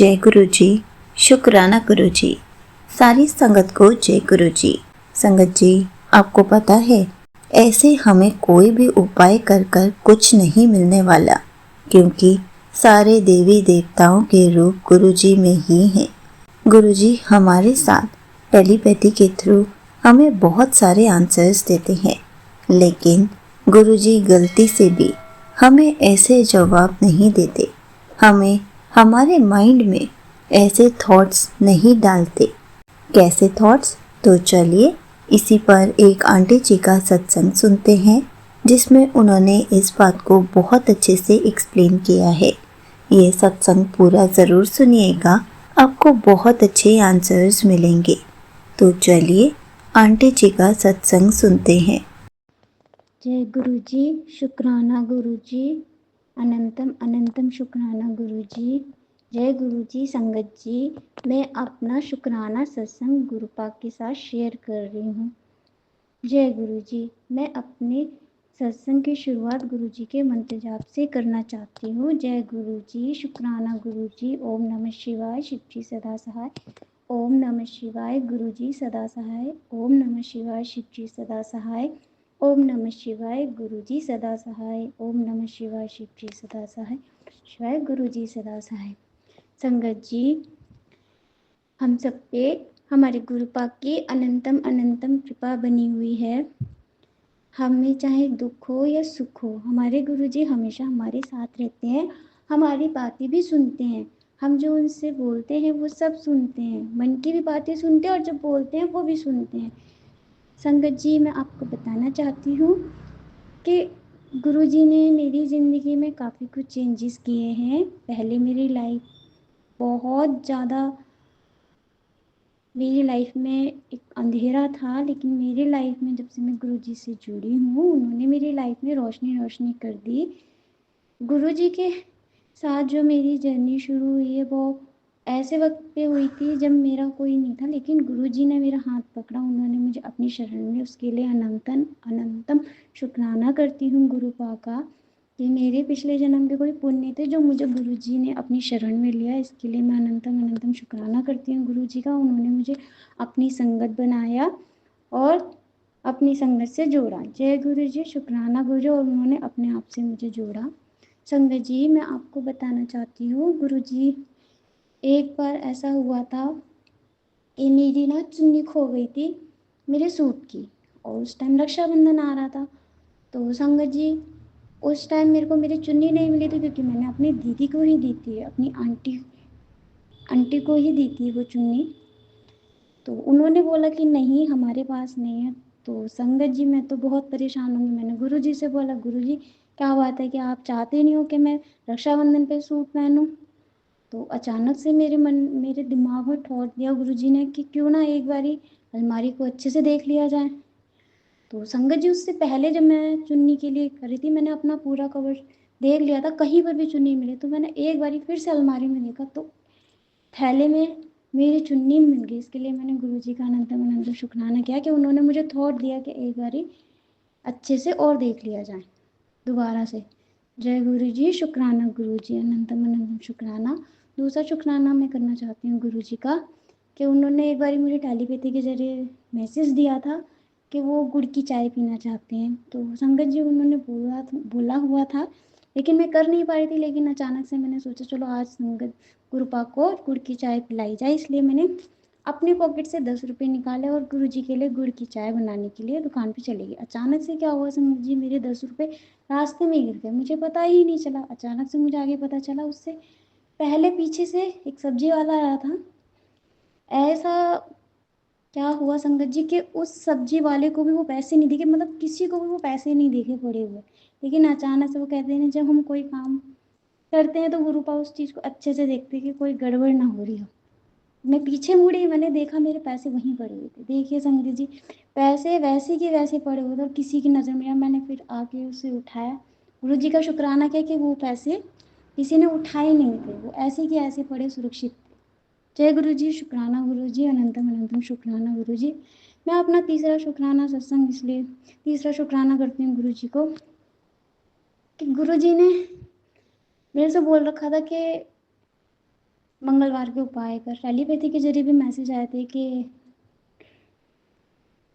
जय गुरु जी। शुक्राना गुरु जी। सारी संगत को जय गुरु जी। संगत जी, आपको पता है, ऐसे हमें कोई भी उपाय कर कर कुछ नहीं मिलने वाला, क्योंकि सारे देवी देवताओं के रूप गुरु जी में ही हैं। गुरु जी हमारे साथ टेलीपैथी के थ्रू हमें बहुत सारे आंसर्स देते हैं, लेकिन गुरु जी गलती से भी हमें ऐसे जवाब नहीं देते, हमें हमारे माइंड में ऐसे थॉट्स नहीं डालते। कैसे थॉट्स? तो चलिए इसी पर एक आंटी जी का सत्संग सुनते हैं, जिसमें उन्होंने इस बात को बहुत अच्छे से एक्सप्लेन किया है। ये सत्संग पूरा ज़रूर सुनिएगा, आपको बहुत अच्छे आंसर्स मिलेंगे। तो चलिए आंटी जी का सत्संग सुनते हैं। जय गुरु जी। शुक्राना गुरु जी। अनंतम अनंतम शुक्राना गुरु जी। जय गुरु जी। संगत जी, मैं अपना शुक्राना सत्संग गुरु पाक के साथ शेयर कर रही हूँ। जय गुरु जी। मैं अपने सत्संग की शुरुआत गुरु जी के मंत्र जाप से करना चाहती हूँ। जय गुरु जी। शुक्राना गुरु जी। ओम नमः शिवाय। शिव जी सदा सहाय। ओम नमः शिवाय। गुरु जी सदा सहाय। ओम नमः शिवाय। शिव जी सदा सहाय। ओम नमः शिवाय। गुरु जी सदा सहाय। ओम नमः शिवाय। शिव जी सदा सहाय। शिवाय गुरु जी सदा सहाय। संगत जी, हम सब पे हमारे गुरु पाक की अनंतम अनंतम कृपा बनी हुई है। हमें चाहे दुख हो या सुख हो, हमारे गुरु जी हमेशा हमारे साथ रहते हैं, हमारी बातें भी सुनते हैं। हम जो उनसे बोलते हैं वो सब सुनते हैं, मन की भी बातें सुनते हैं और जब बोलते हैं वो भी सुनते हैं। संगत जी, मैं आपको बताना चाहती हूँ कि गुरुजी ने मेरी ज़िंदगी में काफ़ी कुछ चेंजेस किए हैं। पहले मेरी लाइफ बहुत ज़्यादा, मेरी लाइफ में एक अंधेरा था, लेकिन मेरी लाइफ में जब से मैं गुरुजी से जुड़ी हूँ, उन्होंने मेरी लाइफ में रोशनी रोशनी कर दी। गुरुजी के साथ जो मेरी जर्नी शुरू हुई है वो ऐसे वक्त पे हुई थी जब मेरा कोई नहीं था, लेकिन गुरुजी ने मेरा हाथ पकड़ा, उन्होंने मुझे अपनी शरण में, उसके लिए अनंतन अनंतम शुक्राना करती हूँ गुरु पा का कि मेरे पिछले जन्म के कोई पुण्य थे जो मुझे गुरुजी ने अपनी शरण में लिया। इसके लिए मैं अनंतम अनंतम शुक्राना करती हूँ गुरुजी का। उन्होंने मुझे अपनी संगत बनाया और अपनी संगत से जोड़ा। जय गुरु जी। शुक्राना गुरु, और उन्होंने अपने आप से मुझे जोड़ा। संगत जी, मैं आपको बताना चाहती हूँ, गुरुजी, एक बार ऐसा हुआ था कि मेरी ना चुन्नी खो गई थी मेरे सूट की, और उस टाइम रक्षाबंधन आ रहा था। तो संगत जी, उस टाइम मेरे को मेरी चुन्नी नहीं मिली थी, क्योंकि मैंने अपनी दीदी को ही दी थी, अपनी आंटी आंटी को ही दी थी वो चुन्नी। तो उन्होंने बोला कि नहीं, हमारे पास नहीं है। तो संगत जी, मैं तो बहुत परेशान होंगी। मैंने गुरुजी से बोला, गुरुजी क्या बात है कि आप चाहते नहीं हो कि मैं रक्षाबंधन पे सूट पहनूं? तो अचानक से मेरे दिमाग में थॉट दिया गुरुजी ने कि क्यों ना एक बारी अलमारी को अच्छे से देख लिया जाए। तो संगत जी, उससे पहले जब मैं चुन्नी के लिए करी थी, मैंने अपना पूरा कवर देख लिया था, कहीं पर भी चुन्नी मिली। तो मैंने एक बारी फिर से अलमारी में देखा, तो थैले में मेरी चुन्नी मिल गई। इसके लिए मैंने गुरुजी का अनंतम अनंतम शुक्राना किया कि उन्होंने मुझे थॉट दिया कि एक बारी अच्छे से और देख लिया जाए दोबारा से। जय गुरु जी। शुक्राना गुरु जी। अनंतम अनंतम शुक्राना। दूसरा शुक्राना मैं करना चाहती हूँ गुरु जी का कि उन्होंने एक बारी मुझे टेलीपैथी के जरिए मैसेज दिया था कि वो गुड़ की चाय पीना चाहते हैं। तो संगत जी, उन्होंने बोला हुआ था, लेकिन मैं कर नहीं पा रही थी। लेकिन अचानक से मैंने सोचा चलो आज संगत गुरुपा को गुड़ की चाय पिलाई जाए, इसलिए मैंने अपने पॉकेट से 10 रुपये निकाले और गुरुजी के लिए गुड़ की चाय बनाने के लिए दुकान पे चली गई। अचानक से क्या हुआ संगत जी, मेरे 10 रुपये रास्ते में गिर गए, मुझे पता ही नहीं चला। अचानक से मुझे आगे पता चला, उससे पहले पीछे से एक सब्जी वाला आया था। ऐसा क्या हुआ संगत जी कि उस सब्जी वाले को भी वो पैसे नहीं दिखे, मतलब किसी को भी वो पैसे नहीं दिखे पड़े हुए। लेकिन अचानक से वो कहते हैं, जब हम कोई काम करते हैं तो गुरुपा उस चीज़ को अच्छे से देखते हैं कि कोई गड़बड़ ना हो रही हो। मैं पीछे मुड़ी, मैंने देखा मेरे पैसे वहीं पड़े हुए थे। देखिए संगत जी, पैसे वैसे के वैसे पड़े हुए थे और किसी की नज़र में आया। मैंने फिर आके उसे उठाया, गुरु जी का शुक्राना किया कि वो पैसे किसी ने उठाए नहीं थे, वो ऐसे के ऐसे पड़े सुरक्षित थे। जय गुरु जी। शुक्राना गुरु जी। अनंतम अनंतम शुक्राना गुरु जी। मैं अपना तीसरा शुक्राना सत्संग, इसलिए तीसरा शुक्राना करती हूँ गुरु जी को कि गुरु जी ने मेरे से बोल रखा था कि मंगलवार के उपाय कर। टेलीपैथी के जरिए भी मैसेज आए थे कि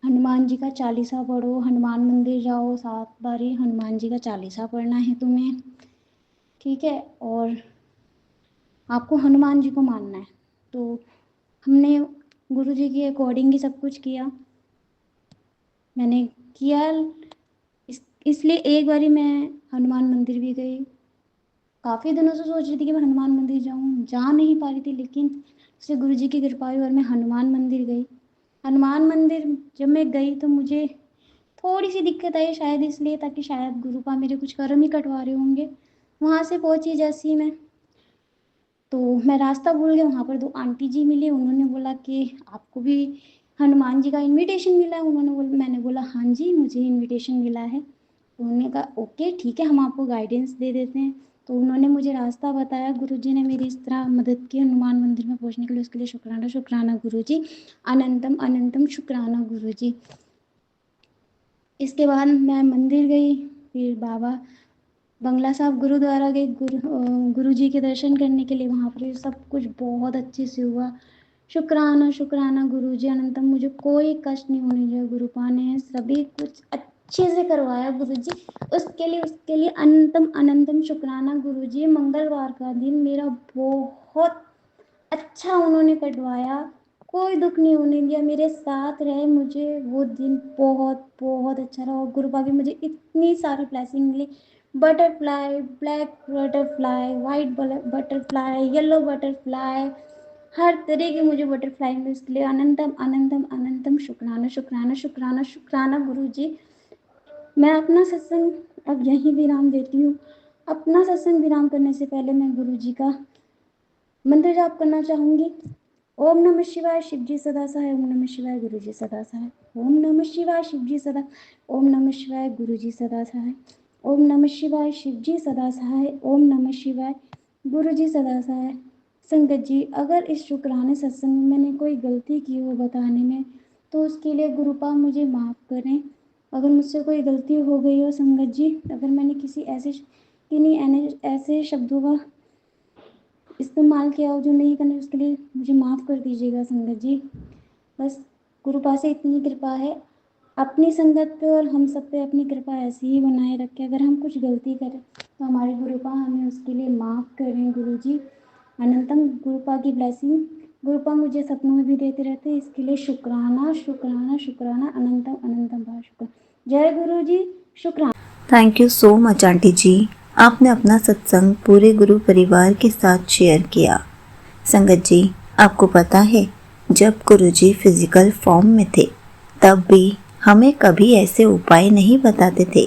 हनुमान जी का चालीसा पढ़ो, हनुमान मंदिर जाओ, 7 बारी हनुमान जी का चालीसा पढ़ना है तुम्हें, ठीक है, और आपको हनुमान जी को मानना है। तो हमने गुरु जी के अकॉर्डिंग ही सब कुछ किया। मैंने किया इसलिए एक बारी मैं हनुमान मंदिर भी गई। काफ़ी दिनों से सोच रही थी कि मैं हनुमान मंदिर जाऊँ, जा नहीं पा रही थी, लेकिन उससे गुरु जी की कृपा हुई और मैं हनुमान मंदिर गई। हनुमान मंदिर जब मैं गई तो मुझे थोड़ी सी दिक्कत आई, शायद इसलिए ताकि शायद गुरुपा मेरे कुछ कर्म ही कटवा रहे होंगे। वहाँ से पहुँची जैसे ही मैं, तो मैं रास्ता भूल गया। वहाँ पर 2 आंटी जी मिले, उन्होंने बोला कि आपको भी हनुमान जी का इनविटेशन मिला है? मैंने बोला हाँ जी, मुझे इनविटेशन मिला है। तो उन्होंने कहा ओके ठीक है, हम आपको गाइडेंस दे देते हैं। तो उन्होंने मुझे रास्ता बताया। गुरुजी ने मेरी इस तरह मदद की हनुमान मंदिर में पहुँचने के लिए, उसके लिए शुक्राना शुक्राना गुरुजी, अनंतम अनंतम शुक्राना गुरुजी। इसके बाद मैं मंदिर गई, फिर बाबा बंगला साहब गुरुद्वारा गई गुरु जी के दर्शन करने के लिए। वहाँ पर सब कुछ बहुत अच्छे से हुआ। शुक्राना शुक्राना गुरु जी अनंतम, मुझे कोई कष्ट नहीं होने दिया। गुरुपा ने सभी कुछ अच्छे से करवाया गुरु जी, उसके लिए अनंतम अनंतम शुक्राना गुरु जी। मंगलवार का दिन मेरा बहुत अच्छा उन्होंने कटवाया, कोई दुख नहीं होने दिया, मेरे साथ रहे। मुझे वो दिन बहुत बहुत अच्छा रहा और गुरुपा की मुझे इतनी सारी ब्लेसिंग मिली। Butterfly, black butterfly, white butterfly, yellow butterfly, हर तरह के मुझे बटरफ्लाई मिले। उसके लिए अनंतम अनंतम अनंतम शुक्राना शुक्राना शुक्राना शुक्राना गुरु जी। मैं अपना सत्संग अब यहीं विराम देती हूँ। अपना सत्संग विराम करने से पहले मैं गुरु जी का मंत्र जाप करना चाहूँगी। ओम नमः शिवाय, शिव जी सदा सहाय। ओम नमः शिवाय, गुरु जी सदा सहाय। ओम नमः शिवाय, शिव जी सदा। ओम नमः शिवाय, गुरु जी सदा सहाय। ओम नमः शिवाय, शिव जी सदा सहाय। ओम नमः शिवाय, गुरु जी सदा सहाय। संगत जी, अगर इस शुक्राने सत्संग में मैंने कोई गलती की हो बताने में, तो उसके लिए गुरुपा मुझे माफ़ करें। अगर मुझसे कोई गलती हो गई हो संगत जी, अगर मैंने किन्हीं ऐसे शब्दों का इस्तेमाल किया हो जो नहीं करना, उसके लिए मुझे माफ़ कर दीजिएगा संगत जी। बस गुरुपा से इतनी कृपा है। अपनी संगत पे और हम सब पे अपनी कृपा ऐसी ही बनाए रखें। अगर हम कुछ गलती करें तो हमारे गुरुपा हमें उसके लिए माफ़ करें। गुरु जी अनंतम, गुरुपा की ब्लेसिंग गुरुपा मुझे सपनों में भी देते रहते हैं। इसके लिए शुक्राना शुक्राना शुक्राना, अनंतम अनंतम भाव शुक्र। जय गुरु जी, शुक्राना। Thank you so much aunty ji, आपने अपना सत्संग पूरे गुरु परिवार के साथ शेयर किया। संगत जी, आपको पता है जब गुरुजी फिजिकल फॉर्म में थे तब भी हमें कभी ऐसे उपाय नहीं बताते थे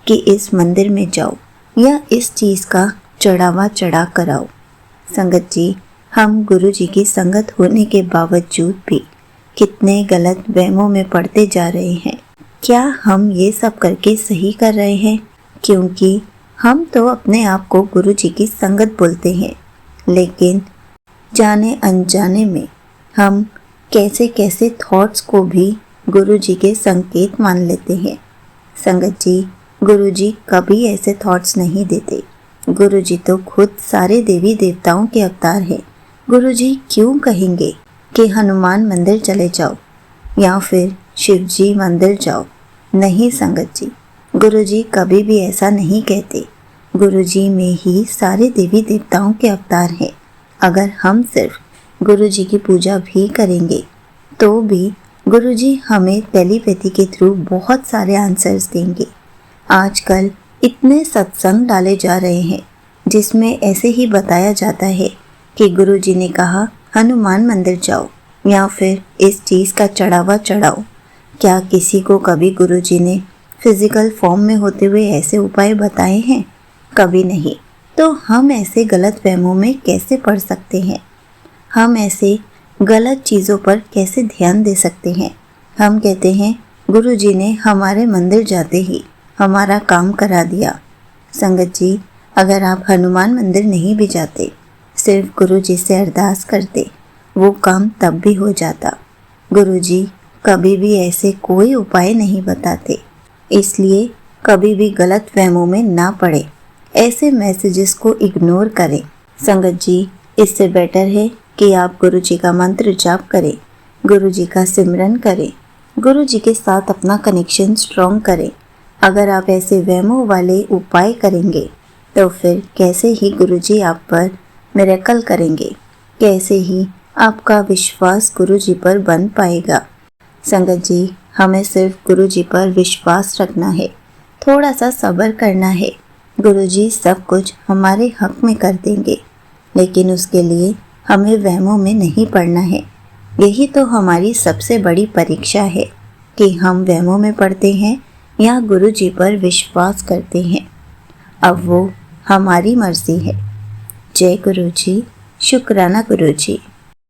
कि इस मंदिर में जाओ या इस चीज़ का चढ़ावा चढ़ा कर आओ। संगत जी, हम गुरुजी की संगत होने के बावजूद भी कितने गलत वहमों में पड़ते जा रहे हैं। क्या हम ये सब करके सही कर रहे हैं? क्योंकि हम तो अपने आप को गुरुजी की संगत बोलते हैं, लेकिन जाने अनजाने में हम कैसे कैसे थॉट्स को भी गुरुजी के संकेत मान लेते हैं। संगत जी, गुरुजी कभी ऐसे थॉट्स नहीं देते। गुरुजी तो खुद सारे देवी देवताओं के अवतार हैं। गुरुजी क्यों कहेंगे कि हनुमान मंदिर चले जाओ या फिर शिवजी मंदिर जाओ? नहीं संगत जी, गुरुजी कभी भी ऐसा नहीं कहते। गुरुजी में ही सारे देवी देवताओं के अवतार हैं। अगर हम सिर्फ गुरुजी की पूजा भी करेंगे तो भी गुरुजी हमें टेलीपैथी के थ्रू बहुत सारे आंसर्स देंगे। आजकल इतने सत्संग डाले जा रहे हैं जिसमें ऐसे ही बताया जाता है कि गुरुजी ने कहा हनुमान मंदिर जाओ या फिर इस चीज़ का चढ़ावा चढ़ाओ। क्या किसी को कभी गुरुजी ने फिजिकल फॉर्म में होते हुए ऐसे उपाय बताए हैं? कभी नहीं। तो हम ऐसे गलत वहमों में कैसे पड़ सकते हैं? हम ऐसे गलत चीज़ों पर कैसे ध्यान दे सकते हैं? हम कहते हैं गुरुजी ने हमारे मंदिर जाते ही हमारा काम करा दिया। संगत जी, अगर आप हनुमान मंदिर नहीं भी जाते, सिर्फ गुरुजी से अरदास करते, वो काम तब भी हो जाता। गुरुजी कभी भी ऐसे कोई उपाय नहीं बताते, इसलिए कभी भी गलत वहमों में ना पड़े। ऐसे मैसेजेस को इग्नोर करें। संगत जी, इससे बेटर है कि आप गुरु जी का मंत्र जाप करें, गुरु जी का सिमरन करें, गुरु जी के साथ अपना कनेक्शन स्ट्रॉन्ग करें। अगर आप ऐसे वहमों वाले उपाय करेंगे तो फिर कैसे ही गुरु जी आप पर मिरेकल करेंगे, कैसे ही आपका विश्वास गुरु जी पर बन पाएगा। संगत जी, हमें सिर्फ गुरु जी पर विश्वास रखना है, थोड़ा सा सब्र करना है। गुरु जी सब कुछ हमारे हक में कर देंगे, लेकिन उसके लिए हमें वहमों में नहीं पड़ना है। यही तो हमारी सबसे बड़ी परीक्षा है कि हम वहमों में पड़ते हैं या गुरु जी पर विश्वास करते हैं। अब वो हमारी मर्जी है। जय गुरु जी, शुक्राना गुरु जी।